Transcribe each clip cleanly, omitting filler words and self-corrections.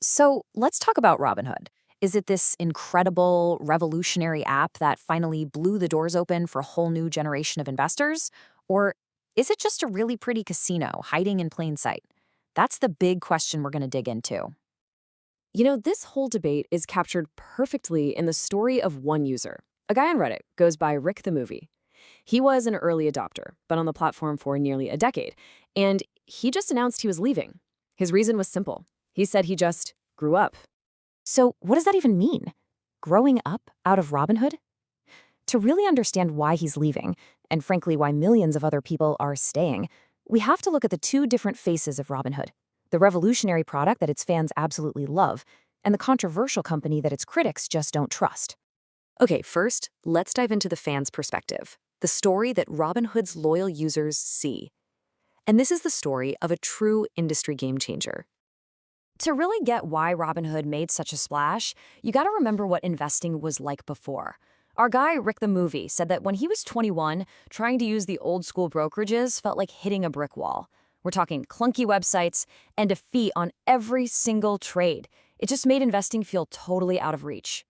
So let's talk about Robinhood. Is it this incredible, revolutionary app that finally blew the doors open for a whole new generation of investors? Or is it just a really pretty casino hiding in plain sight? That's the big question we're going to dig into. This whole debate is captured perfectly in the story of one user. A guy on Reddit goes by Rick the Movie. He was an early adopter, but on the platform for nearly a decade, and he just announced he was leaving. His reason was simple. He said he just grew up. So, what does that even mean? Growing up out of Robinhood? To really understand why he's leaving, and frankly, why millions of other people are staying, we have to look at the two different faces of Robinhood: the revolutionary product that its fans absolutely love, and the controversial company that its critics just don't trust. Okay, first, let's dive into the fans' perspective, the story that Robinhood's loyal users see. And this is the story of a true industry game changer. To really get why Robinhood made such a splash, you gotta remember what investing was like before. Our guy, Rick the Movie, said that when he was 21, trying to use the old school brokerages felt like hitting a brick wall. We're talking clunky websites and a fee on every single trade. It just made investing feel totally out of reach.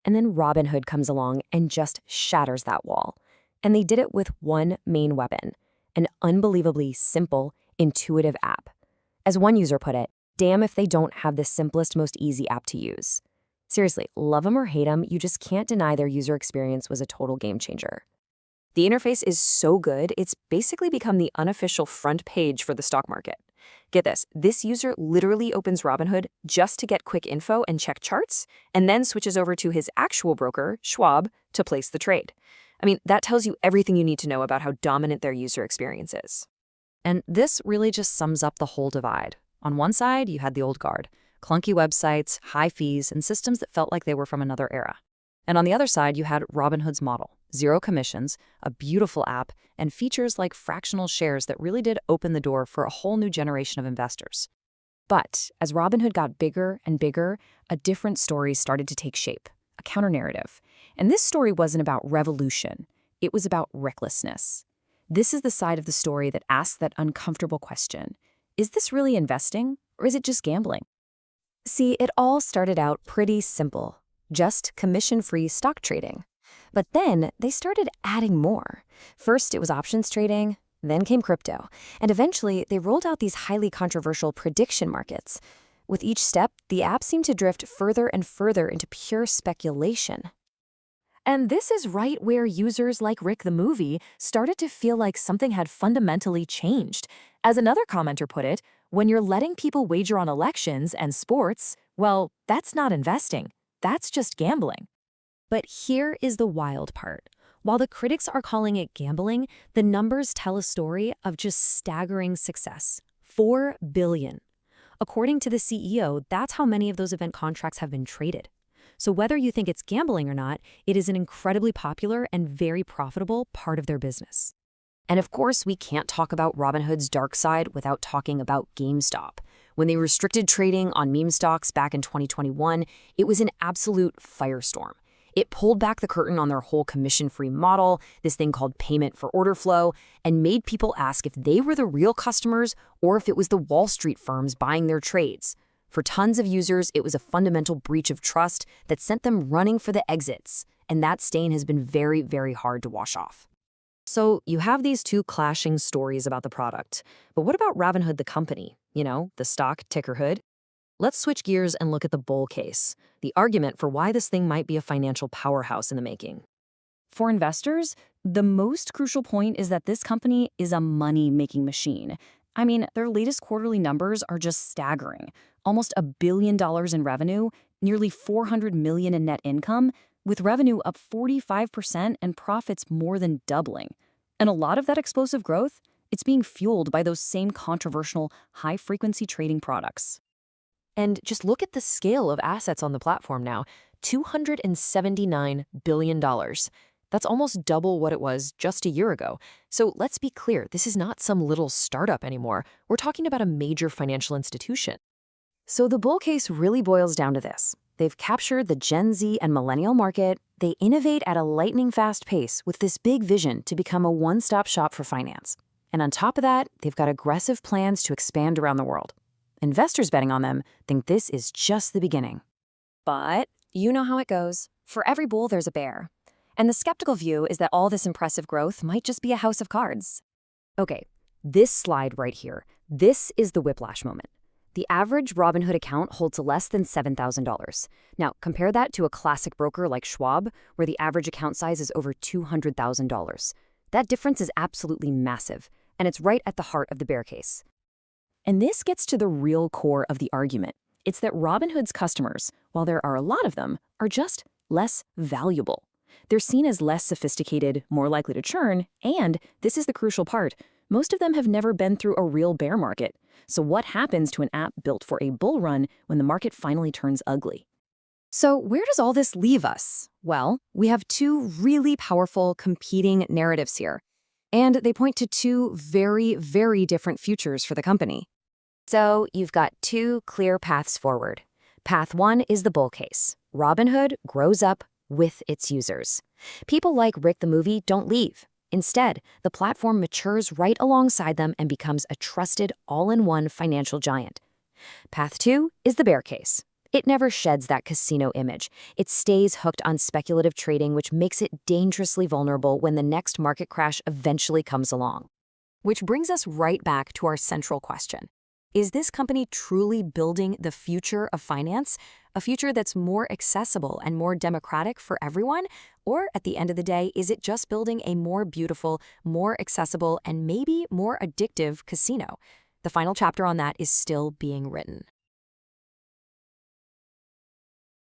And then Robinhood comes along and just shatters that wall. And they did it with one main weapon: an unbelievably simple, intuitive app. As one user put it, damn if they don't have the simplest, most easy app to use. Seriously, love them or hate them, you just can't deny their user experience was a total game changer. The interface is so good, it's basically become the unofficial front page for the stock market. Get this user literally opens Robinhood just to get quick info and check charts, and then switches over to his actual broker, Schwab, to place the trade. I mean, that tells you everything you need to know about how dominant their user experience is. And this really just sums up the whole divide. On one side, you had the old guard: clunky websites, high fees, and systems that felt like they were from another era. And on the other side, you had Robinhood's model: zero commissions, a beautiful app, and features like fractional shares that really did open the door for a whole new generation of investors. But as Robinhood got bigger and bigger, a different story started to take shape, a counter-narrative. And this story wasn't about revolution, it was about recklessness. This is the side of the story that asks that uncomfortable question: is this really investing, or is it just gambling? See, it all started out pretty simple, just commission-free stock trading. But then they started adding more. First, it was options trading, then came crypto, and eventually they rolled out these highly controversial prediction markets. With each step, the app seemed to drift further and further into pure speculation. And this is right where users like Rick the Movie started to feel like something had fundamentally changed. As another commenter put it, when you're letting people wager on elections and sports, well, that's not investing. That's just gambling. But here is the wild part. While the critics are calling it gambling, the numbers tell a story of just staggering success: 4 billion. According to the CEO, that's how many of those event contracts have been traded. So whether you think it's gambling or not, it is an incredibly popular and very profitable part of their business. And of course, we can't talk about Robinhood's dark side without talking about GameStop. When they restricted trading on meme stocks back in 2021, it was an absolute firestorm. It pulled back the curtain on their whole commission-free model, this thing called payment for order flow, and made people ask if they were the real customers or if it was the Wall Street firms buying their trades. For tons of users, it was a fundamental breach of trust that sent them running for the exits, and that stain has been very, very hard to wash off. So you have these two clashing stories about the product. But what about Robinhood the company? The stock ticker hood? Let's switch gears and look at the bull case, the argument for why this thing might be a financial powerhouse in the making. For investors, the most crucial point is that this company is a money-making machine. I mean, their latest quarterly numbers are just staggering. Almost $1 billion in revenue, nearly $400 million in net income, with revenue up 45% and profits more than doubling. And a lot of that explosive growth, it's being fueled by those same controversial high-frequency trading products. And just look at the scale of assets on the platform now: $279 billion. That's almost double what it was just a year ago. So let's be clear, this is not some little startup anymore. We're talking about a major financial institution. So the bull case really boils down to this: they've captured the Gen Z and millennial market, they innovate at a lightning-fast pace with this big vision to become a one-stop shop for finance. And on top of that, they've got aggressive plans to expand around the world. Investors betting on them think this is just the beginning. But you know how it goes. For every bull, there's a bear. And the skeptical view is that all this impressive growth might just be a house of cards. Okay, this slide right here, this is the whiplash moment. The average Robinhood account holds less than $7,000. Now, compare that to a classic broker like Schwab, where the average account size is over $200,000. That difference is absolutely massive, and it's right at the heart of the bear case. And this gets to the real core of the argument. It's that Robinhood's customers, while there are a lot of them, are just less valuable. They're seen as less sophisticated, more likely to churn, and this is the crucial part, most of them have never been through a real bear market. So what happens to an app built for a bull run when the market finally turns ugly? So where does all this leave us? Well, we have two really powerful competing narratives here, and they point to two very, very different futures for the company. So you've got two clear paths forward. Path one is the bull case. Robinhood grows up with its users. People like Rick the Movie don't leave. Instead, the platform matures right alongside them and becomes a trusted all-in-one financial giant. Path two is the bear case. It never sheds that casino image. It stays hooked on speculative trading, which makes it dangerously vulnerable when the next market crash eventually comes along. Which brings us right back to our central question. Is this company truly building the future of finance? A future that's more accessible and more democratic for everyone? Or at the end of the day, is it just building a more beautiful, more accessible, and maybe more addictive casino? The final chapter on that is still being written.